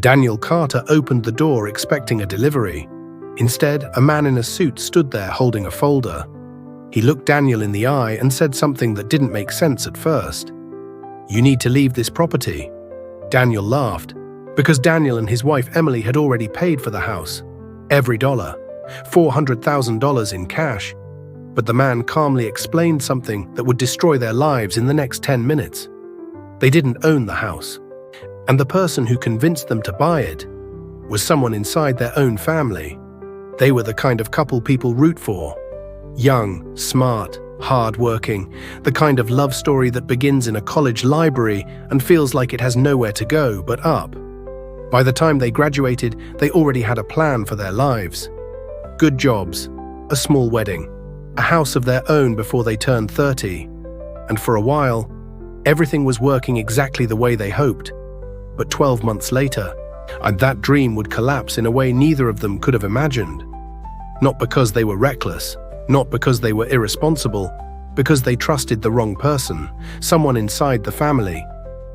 Daniel Carter opened the door expecting a delivery. Instead, a man in a suit stood there holding a folder. He looked Daniel in the eye and said something that didn't make sense at first. "You need to leave this property." Daniel laughed, because Daniel and his wife Emily had already paid for the house. Every dollar, $400,000 in cash. But the man calmly explained something that would destroy their lives in the next 10 minutes. They didn't own the house, and the person who convinced them to buy it was someone inside their own family. They were the kind of couple people root for. Young, smart, hard-working, the kind of love story that begins in a college library and feels like it has nowhere to go but up. By the time they graduated, they already had a plan for their lives. Good jobs, a small wedding, a house of their own before they turned 30. And for a while, everything was working exactly the way they hoped. But 12 months later, that dream would collapse in a way neither of them could have imagined. Not because they were reckless, not because they were irresponsible, because they trusted the wrong person, someone inside the family.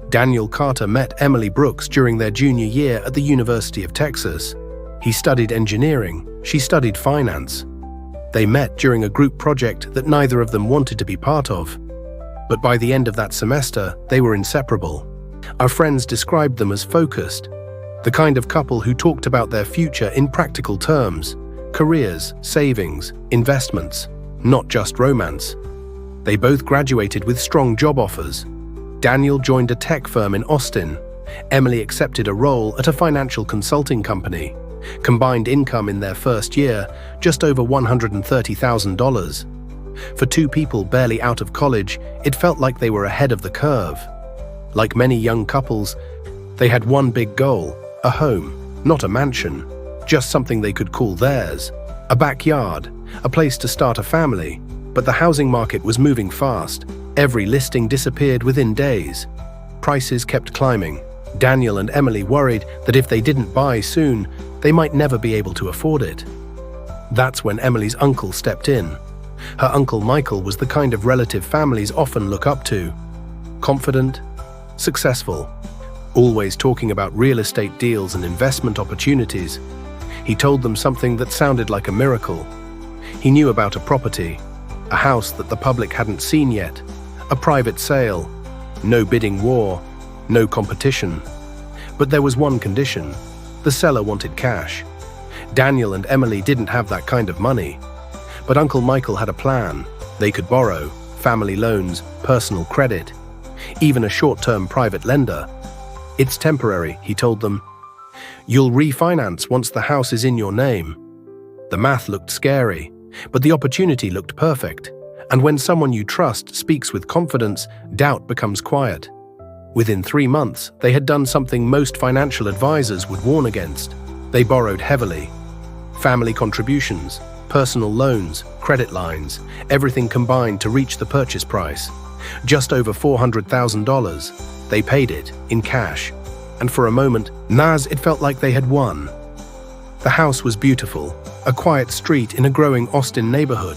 Daniel Carter met Emily Brooks during their junior year at the University of Texas. He studied engineering, she studied finance. They met during a group project that neither of them wanted to be part of. But by the end of that semester, they were inseparable. Our friends described them as focused, the kind of couple who talked about their future in practical terms, careers, savings, investments, not just romance. They both graduated with strong job offers. Daniel joined a tech firm in Austin. Emily accepted a role at a financial consulting company. Combined income in their first year, just over $130,000. For two people barely out of college, it felt like they were ahead of the curve. Like many young couples, they had one big goal, a home, not a mansion, just something they could call theirs, a backyard, a place to start a family. But the housing market was moving fast. Every listing disappeared within days. Prices kept climbing. Daniel and Emily worried that if they didn't buy soon, they might never be able to afford it. That's when Emily's uncle stepped in. Her Uncle Michael was the kind of relative families often look up to. Confident, successful, always talking about real estate deals and investment opportunities. He told them something that sounded like a miracle. He knew about a property, a house that the public hadn't seen yet, a private sale, no bidding war, no competition. But there was one condition. The seller wanted cash. Daniel and Emily didn't have that kind of money. But Uncle Michael had a plan. They could borrow, family loans, personal credit, even a short-term private lender. "It's temporary," he told them. "You'll refinance once the house is in your name." The math looked scary, but the opportunity looked perfect. And when someone you trust speaks with confidence, doubt becomes quiet. Within 3 months, they had done something most financial advisors would warn against. They borrowed heavily. Family contributions, personal loans, credit lines, everything combined to reach the purchase price. Just over $400,000. They paid it in cash. And for a moment, it felt like they had won. The house was beautiful, a quiet street in a growing Austin neighborhood.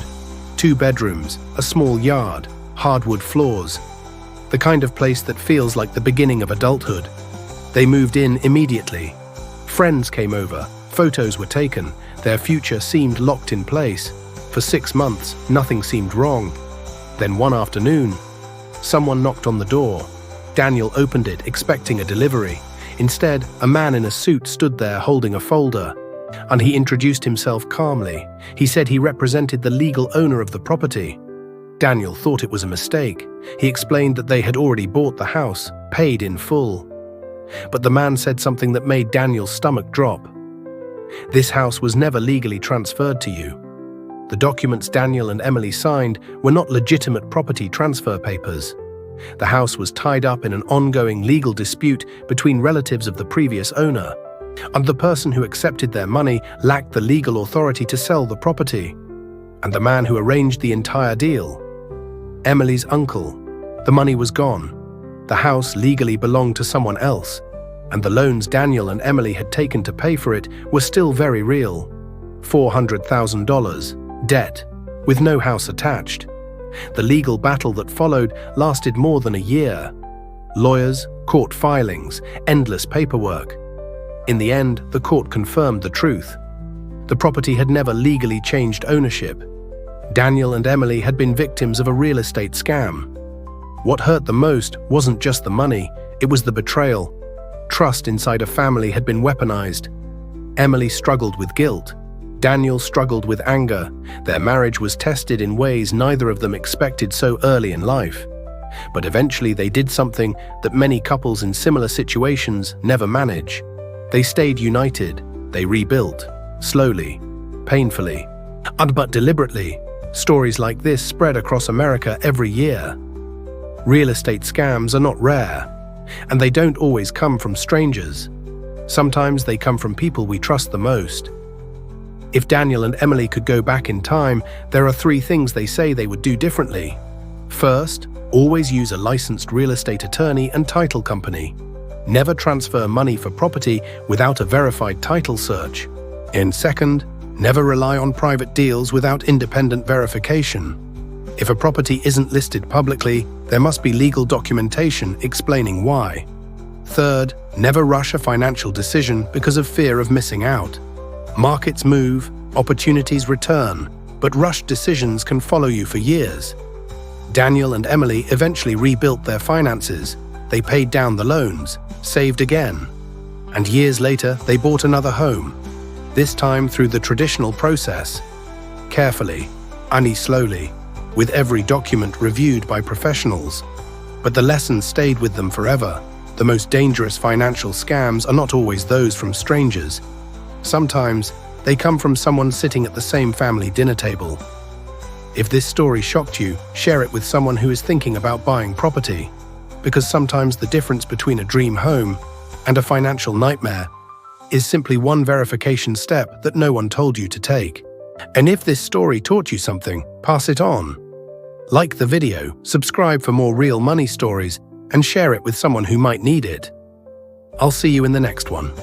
2 bedrooms, a small yard, hardwood floors. The kind of place that feels like the beginning of adulthood. They moved in immediately. Friends came over, photos were taken, their future seemed locked in place. For 6 months, nothing seemed wrong. Then one afternoon, someone knocked on the door. Daniel opened it, expecting a delivery. Instead, a man in a suit stood there holding a folder, and he introduced himself calmly. He said he represented the legal owner of the property. Daniel thought it was a mistake. He explained that they had already bought the house, paid in full. But the man said something that made Daniel's stomach drop. "This house was never legally transferred to you." The documents Daniel and Emily signed were not legitimate property transfer papers. The house was tied up in an ongoing legal dispute between relatives of the previous owner, and the person who accepted their money lacked the legal authority to sell the property. And the man who arranged the entire deal, Emily's uncle, the money was gone. The house legally belonged to someone else, and the loans Daniel and Emily had taken to pay for it were still very real. $400,000, debt, with no house attached. The legal battle that followed lasted more than a year. Lawyers, court filings, endless paperwork. In the end, the court confirmed the truth. The property had never legally changed ownership. Daniel and Emily had been victims of a real estate scam. What hurt the most wasn't just the money, it was the betrayal. Trust inside a family had been weaponized. Emily struggled with guilt. Daniel struggled with anger. Their marriage was tested in ways neither of them expected so early in life. But eventually they did something that many couples in similar situations never manage. They stayed united. They rebuilt. Slowly. Painfully. But deliberately. Stories like this spread across America every year. Real estate scams are not rare. And they don't always come from strangers. Sometimes they come from people we trust the most. If Daniel and Emily could go back in time, there are 3 things they say they would do differently. First, always use a licensed real estate attorney and title company. Never transfer money for property without a verified title search. And second, never rely on private deals without independent verification. If a property isn't listed publicly, there must be legal documentation explaining why. Third, never rush a financial decision because of fear of missing out. Markets move, opportunities return, but rushed decisions can follow you for years. Daniel and Emily eventually rebuilt their finances. They paid down the loans, saved again. And years later, they bought another home. This time through the traditional process. Carefully, and slowly, with every document reviewed by professionals. But the lesson stayed with them forever. The most dangerous financial scams are not always those from strangers. Sometimes, they come from someone sitting at the same family dinner table. If this story shocked you, share it with someone who is thinking about buying property. Because sometimes the difference between a dream home and a financial nightmare is simply one verification step that no one told you to take. And if this story taught you something, pass it on. Like the video, subscribe for more real money stories, and share it with someone who might need it. I'll see you in the next one.